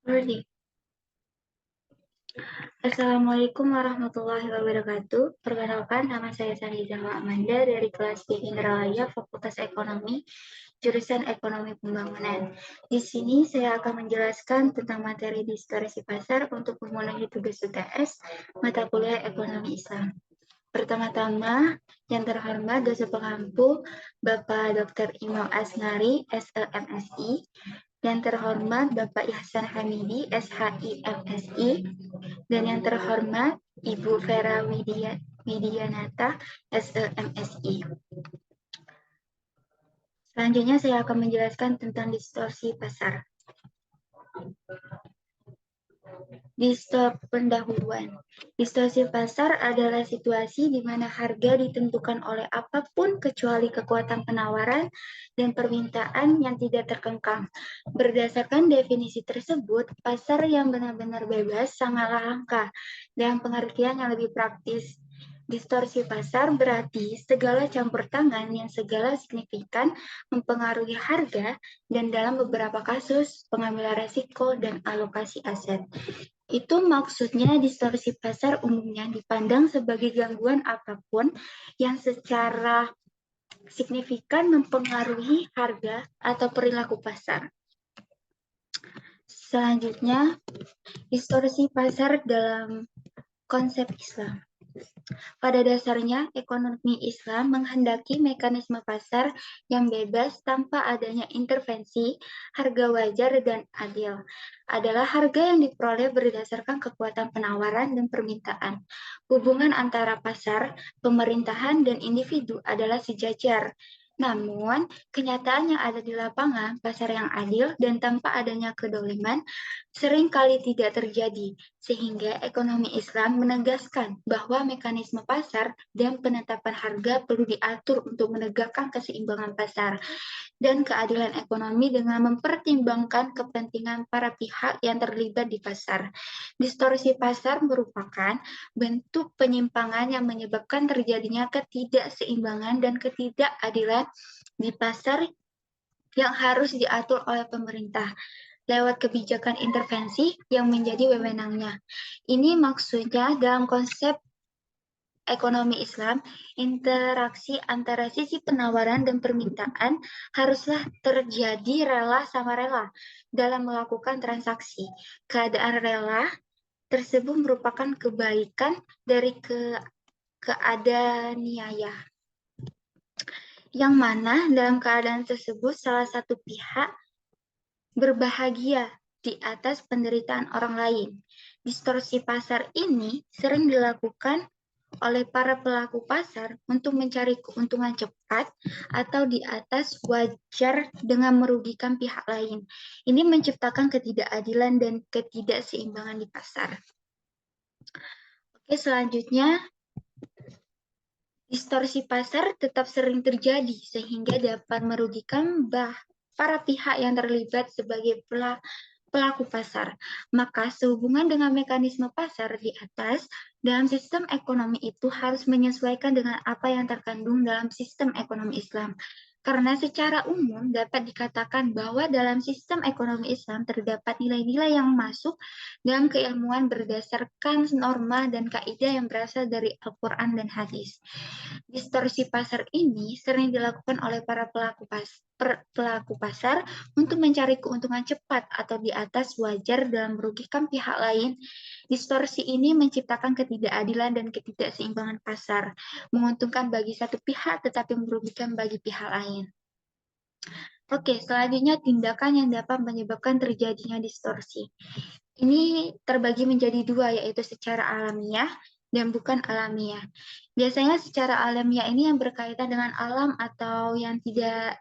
Alrighty. Assalamualaikum warahmatullahi wabarakatuh. Perkenalkan, nama saya Sani Zahra Amanda dari kelas D Indralaya, Fakultas Ekonomi, jurusan Ekonomi Pembangunan. Di sini saya akan menjelaskan tentang materi distorsi pasar untuk memenuhi tugas UTS mata kuliah Ekonomi Islam. Pertama-tama, yang terhormat dosen pengampu Bapak Dr. Imam Asnari, SEMSI, yang terhormat Bapak Ihsan Hamidi, SHIMSI, dan yang terhormat Ibu Vera Widianata, SEMSI. Selanjutnya saya akan menjelaskan tentang distorsi pasar. Pendahuluan. Distorsi pasar adalah situasi di mana harga ditentukan oleh apapun kecuali kekuatan penawaran dan permintaan yang tidak terkekang. Berdasarkan definisi tersebut, pasar yang benar-benar bebas sangatlah langka. Dalam pengertian yang lebih praktis, distorsi pasar berarti segala campur tangan yang segala signifikan mempengaruhi harga dan dalam beberapa kasus pengambilan resiko dan alokasi aset. Itu maksudnya distorsi pasar umumnya dipandang sebagai gangguan apapun yang secara signifikan mempengaruhi harga atau perilaku pasar. Selanjutnya, distorsi pasar dalam konsep Islam. Pada dasarnya, ekonomi Islam menghendaki mekanisme pasar yang bebas tanpa adanya intervensi, harga wajar dan adil. Adalah harga yang diperoleh berdasarkan kekuatan penawaran dan permintaan. Hubungan antara pasar, pemerintahan, dan individu adalah sejajar. Namun, kenyataan yang ada di lapangan, pasar yang adil dan tanpa adanya kedoliman, seringkali tidak terjadi, sehingga ekonomi Islam menegaskan bahwa mekanisme pasar dan penetapan harga perlu diatur untuk menegakkan keseimbangan pasar dan keadilan ekonomi dengan mempertimbangkan kepentingan para pihak yang terlibat di pasar. Distorsi pasar merupakan bentuk penyimpangan yang menyebabkan terjadinya ketidakseimbangan dan ketidakadilan di pasar yang harus diatur oleh pemerintah lewat kebijakan intervensi yang menjadi wewenangnya. Ini maksudnya dalam konsep ekonomi Islam, interaksi antara sisi penawaran dan permintaan haruslah terjadi rela sama rela dalam melakukan transaksi. Keadaan rela tersebut merupakan kebaikan dari keadaniayah, yang mana dalam keadaan tersebut salah satu pihak berbahagia di atas penderitaan orang lain. Distorsi pasar ini sering dilakukan oleh para pelaku pasar untuk mencari keuntungan cepat atau di atas wajar dengan merugikan pihak lain. Ini menciptakan ketidakadilan dan ketidakseimbangan di pasar. Oke, selanjutnya, distorsi pasar tetap sering terjadi sehingga dapat merugikan para pihak yang terlibat sebagai pelaku pasar. Maka sehubungan dengan mekanisme pasar di atas, dalam sistem ekonomi itu harus menyesuaikan dengan apa yang terkandung dalam sistem ekonomi Islam. Karena secara umum dapat dikatakan bahwa dalam sistem ekonomi Islam terdapat nilai-nilai yang masuk dalam keilmuan berdasarkan norma dan kaidah yang berasal dari Al-Quran dan hadis. Distorsi pasar ini sering dilakukan oleh para pelaku pasar untuk mencari keuntungan cepat atau di atas wajar dalam merugikan pihak lain. Distorsi ini menciptakan ketidakadilan dan ketidakseimbangan pasar, menguntungkan bagi satu pihak tetapi merugikan bagi pihak lain. Oke, selanjutnya tindakan yang dapat menyebabkan terjadinya distorsi. Ini terbagi menjadi dua, yaitu secara alamiah dan bukan alamiah. Biasanya secara alamiah ini yang berkaitan dengan alam atau yang tidak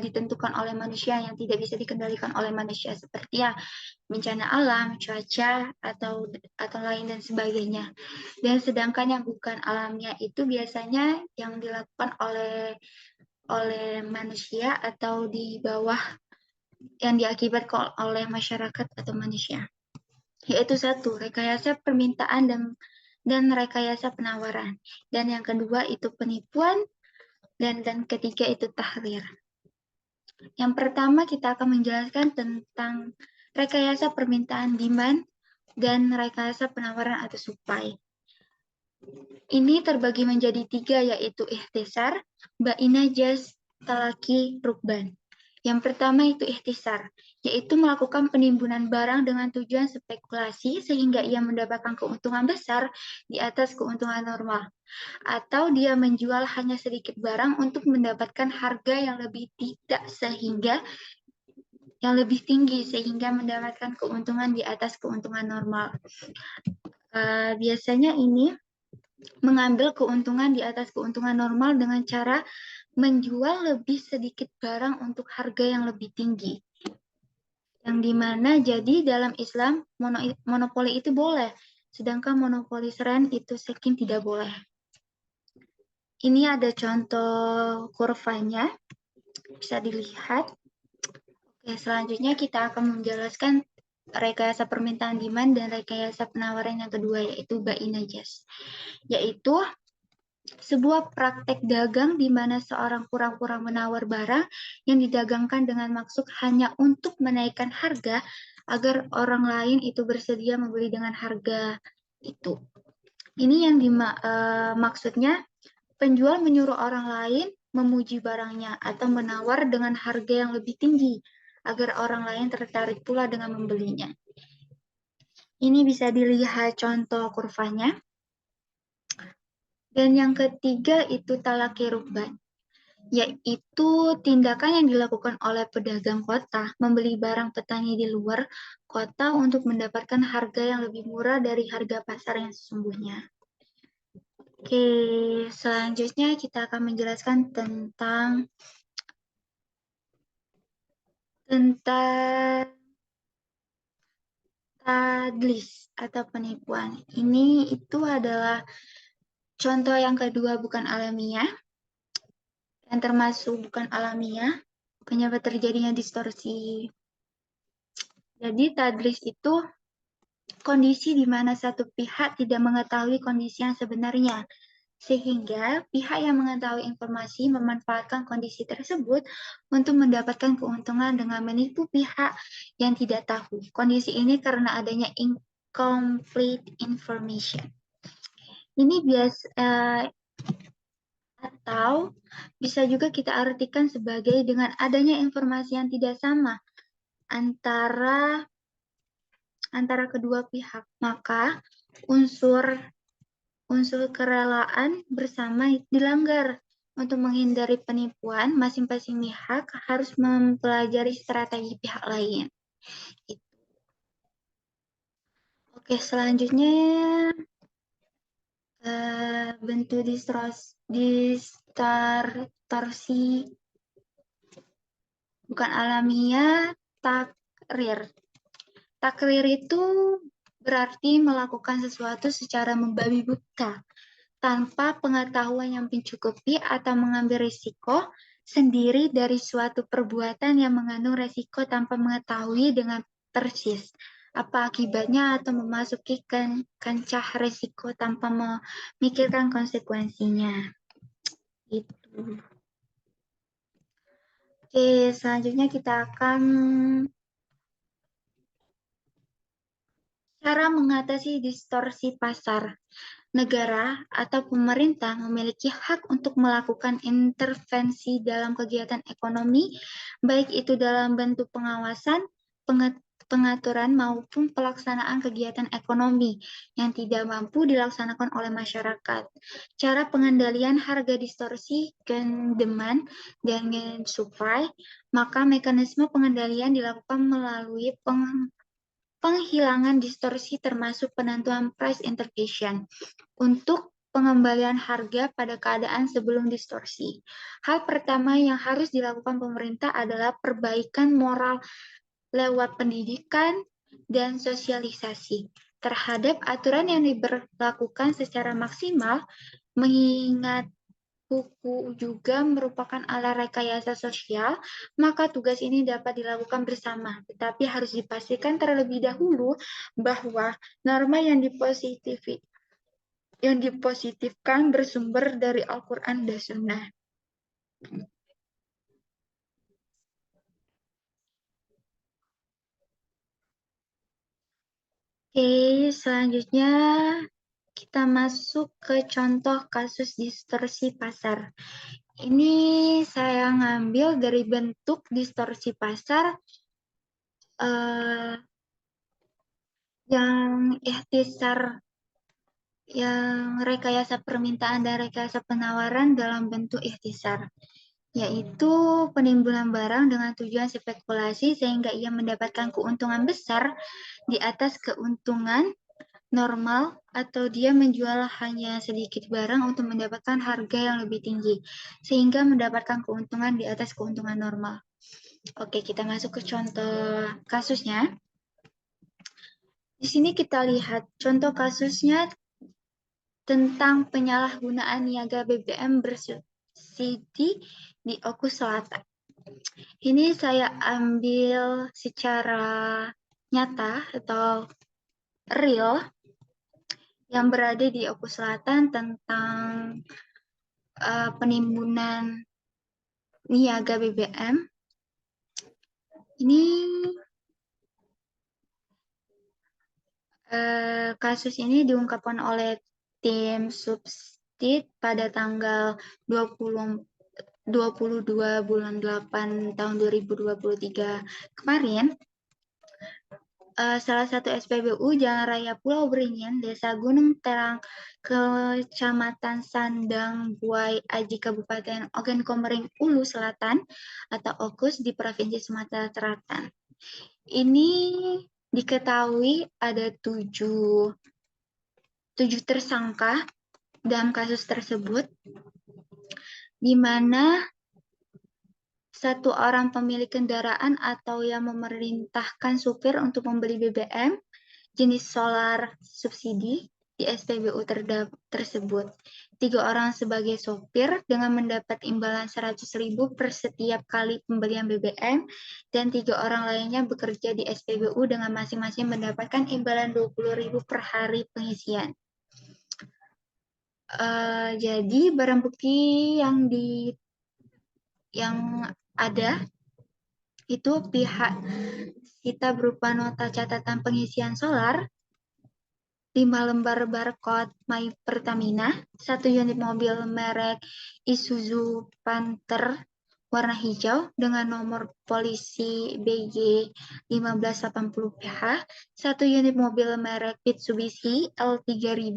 ditentukan oleh manusia, yang tidak bisa dikendalikan oleh manusia, seperti ya bencana alam, cuaca, atau lain dan sebagainya. Dan sedangkan yang bukan alamiah itu biasanya yang dilakukan oleh manusia atau di bawah yang diakibatkan oleh masyarakat atau manusia. Yaitu satu, rekayasa permintaan dan rekayasa penawaran. Dan yang kedua itu penipuan, dan ketiga itu tahrir. Yang pertama kita akan menjelaskan tentang rekayasa permintaan demand, dan rekayasa penawaran atau supply. Ini terbagi menjadi 3, yaitu ikhtisar, ba'ina, jas, talaki, rukban. Yang pertama itu ikhtisar, yaitu melakukan penimbunan barang dengan tujuan spekulasi sehingga ia mendapatkan keuntungan besar di atas keuntungan normal. Atau dia menjual hanya sedikit barang untuk mendapatkan harga yang lebih tinggi sehingga mendapatkan keuntungan di atas keuntungan normal. Biasanya ini mengambil keuntungan di atas keuntungan normal dengan cara menjual lebih sedikit barang untuk harga yang lebih tinggi. Yang dimana jadi dalam Islam monopoli itu boleh, sedangkan monopoli seren itu sekin tidak boleh. Ini ada contoh kurvanya, bisa dilihat. Oke, selanjutnya kita akan menjelaskan rekayasa permintaan demand dan rekayasa penawaran yang kedua, yaitu ba'ina jas. Yaitu sebuah praktek dagang di mana seorang pura-pura menawar barang yang didagangkan dengan maksud hanya untuk menaikkan harga agar orang lain itu bersedia membeli dengan harga itu. Ini yang maksudnya penjual menyuruh orang lain memuji barangnya atau menawar dengan harga yang lebih tinggi agar orang lain tertarik pula dengan membelinya. Ini bisa dilihat contoh kurvanya. Dan yang ketiga itu talaki rukban, yaitu tindakan yang dilakukan oleh pedagang kota membeli barang petani di luar kota untuk mendapatkan harga yang lebih murah dari harga pasar yang sesungguhnya. Oke, selanjutnya kita akan menjelaskan tentang tadlis atau penipuan. Ini itu adalah contoh yang kedua bukan alamiah, yang termasuk bukan alamiah, penyebab terjadinya distorsi. Jadi tadlis itu kondisi di mana satu pihak tidak mengetahui kondisi yang sebenarnya, sehingga pihak yang mengetahui informasi memanfaatkan kondisi tersebut untuk mendapatkan keuntungan dengan menipu pihak yang tidak tahu. Kondisi ini karena adanya incomplete information. Ini atau bisa juga kita artikan sebagai dengan adanya informasi yang tidak sama antara kedua pihak, maka unsur kerelaan bersama dilanggar. Untuk menghindari penipuan, masing-masing pihak harus mempelajari strategi pihak lain. Oke, selanjutnya bentuk distorsi bukan alamiah, takrir. Takrir itu berarti melakukan sesuatu secara membabi buta, tanpa pengetahuan yang mencukupi atau mengambil risiko sendiri dari suatu perbuatan yang mengandung risiko tanpa mengetahui dengan persis apa akibatnya atau memasuki kancah risiko tanpa memikirkan konsekuensinya. Itu. Oke, selanjutnya kita akan cara mengatasi distorsi pasar. Negara atau pemerintah memiliki hak untuk melakukan intervensi dalam kegiatan ekonomi, baik itu dalam bentuk pengawasan, pengaturan maupun pelaksanaan kegiatan ekonomi yang tidak mampu dilaksanakan oleh masyarakat. Cara pengendalian harga distorsi demand dan supply, maka mekanisme pengendalian dilakukan melalui penghilangan distorsi termasuk penentuan price intervention untuk pengembalian harga pada keadaan sebelum distorsi. Hal pertama yang harus dilakukan pemerintah adalah perbaikan moral lewat pendidikan dan sosialisasi terhadap aturan yang diberlakukan secara maksimal, mengingat buku juga merupakan alat rekayasa sosial, maka tugas ini dapat dilakukan bersama. Tetapi harus dipastikan terlebih dahulu bahwa norma yang dipositifkan bersumber dari Al-Quran dan Sunnah. Oke, selanjutnya kita masuk ke contoh kasus distorsi pasar. Ini saya ngambil dari bentuk distorsi pasar yang ikhtisar, yang rekayasa permintaan dan rekayasa penawaran dalam bentuk ikhtisar, yaitu penimbunan barang dengan tujuan spekulasi sehingga ia mendapatkan keuntungan besar di atas keuntungan normal, atau dia menjual hanya sedikit barang untuk mendapatkan harga yang lebih tinggi sehingga mendapatkan keuntungan di atas keuntungan normal. Oke, kita masuk ke contoh kasusnya. Di sini kita lihat contoh kasusnya tentang penyalahgunaan niaga BBM bersubsidi di Oku Selatan. Ini saya ambil secara nyata atau real yang berada di Oku Selatan tentang penimbunan niaga BBM. Ini kasus ini diungkapkan oleh tim Substit pada tanggal 22 bulan 8 tahun 2023 kemarin. Salah satu SPBU Jalan Raya Pulau Beringin, Desa Gunung Terang, Kecamatan Sandang Buai Aji, Kabupaten Ogan Komering Ulu Selatan atau Okus di Provinsi Sumatera Selatan. Ini diketahui ada tujuh tersangka dalam kasus tersebut, di mana satu orang pemilik kendaraan atau yang memerintahkan supir untuk membeli BBM jenis solar subsidi di SPBU tersebut. 3 orang sebagai sopir dengan mendapat imbalan 100.000 per setiap kali pembelian BBM, dan 3 orang lainnya bekerja di SPBU dengan masing-masing mendapatkan imbalan 20.000 per hari pengisian. Jadi barang bukti yang ada itu pihak kita berupa nota catatan pengisian solar, 5 lembar barcode My Pertamina, 1 unit mobil merek Isuzu Panther warna hijau dengan nomor polisi BG 1580PH, 1 unit mobil merek Mitsubishi L3000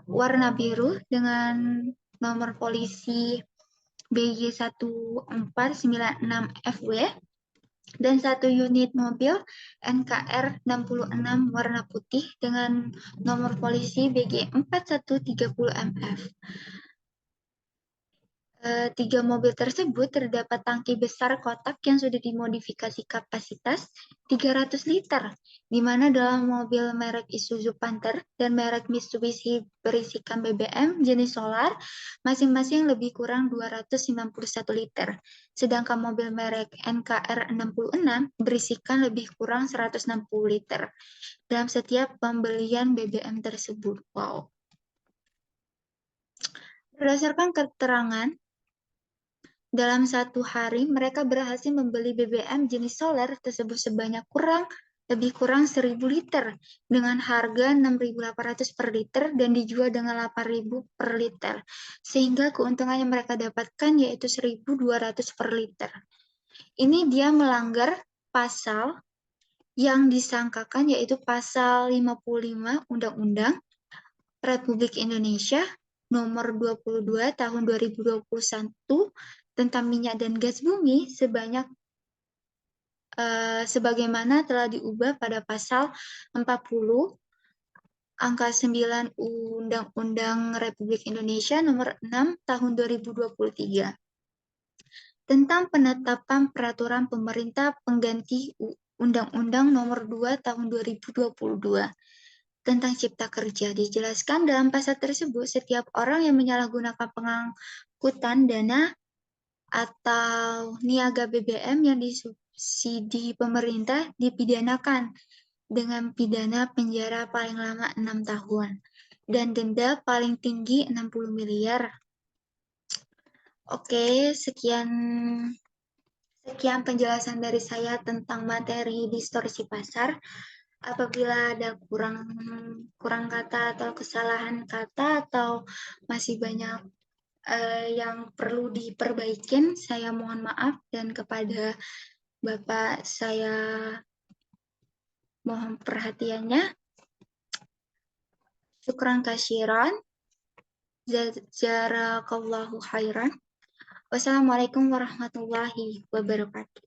warna biru dengan nomor polisi BG 1496FW, dan 1 unit mobil NKR 66 warna putih dengan nomor polisi BG 4130MF. 3 mobil tersebut terdapat tangki besar kotak yang sudah dimodifikasi kapasitas 300 liter, di mana dalam mobil merek Isuzu Panther dan merek Mitsubishi berisikan BBM jenis solar masing-masing lebih kurang 291 liter, sedangkan mobil merek NKR 66 berisikan lebih kurang 160 liter dalam setiap pembelian BBM tersebut. Wow. Berdasarkan keterangan, dalam 1 hari, mereka berhasil membeli BBM jenis solar tersebut sebanyak lebih kurang 1.000 liter dengan harga 6.800 per liter dan dijual dengan 8.000 per liter. Sehingga keuntungan yang mereka dapatkan yaitu 1.200 per liter. Ini dia melanggar pasal yang disangkakan yaitu pasal 55 Undang-Undang Republik Indonesia nomor 22 tahun 2021 tentang minyak dan gas bumi sebagaimana telah diubah pada pasal 40 angka 9 Undang-Undang Republik Indonesia nomor 6 tahun 2023 tentang penetapan peraturan pemerintah pengganti Undang-Undang nomor 2 tahun 2022 tentang Cipta Kerja. Dijelaskan dalam pasal tersebut, setiap orang yang menyalahgunakan pengangkutan dana atau niaga BBM yang disubsidi pemerintah dipidanakan dengan pidana penjara paling lama 6 tahun dan denda paling tinggi 60 miliar. Oke, sekian penjelasan dari saya tentang materi distorsi pasar. Apabila ada kurang kata atau kesalahan kata atau masih banyak yang perlu diperbaikin, saya mohon maaf, dan kepada Bapak saya mohon perhatiannya. Syukran kasiran. Jazakallahu khairan. Wassalamualaikum warahmatullahi wabarakatuh.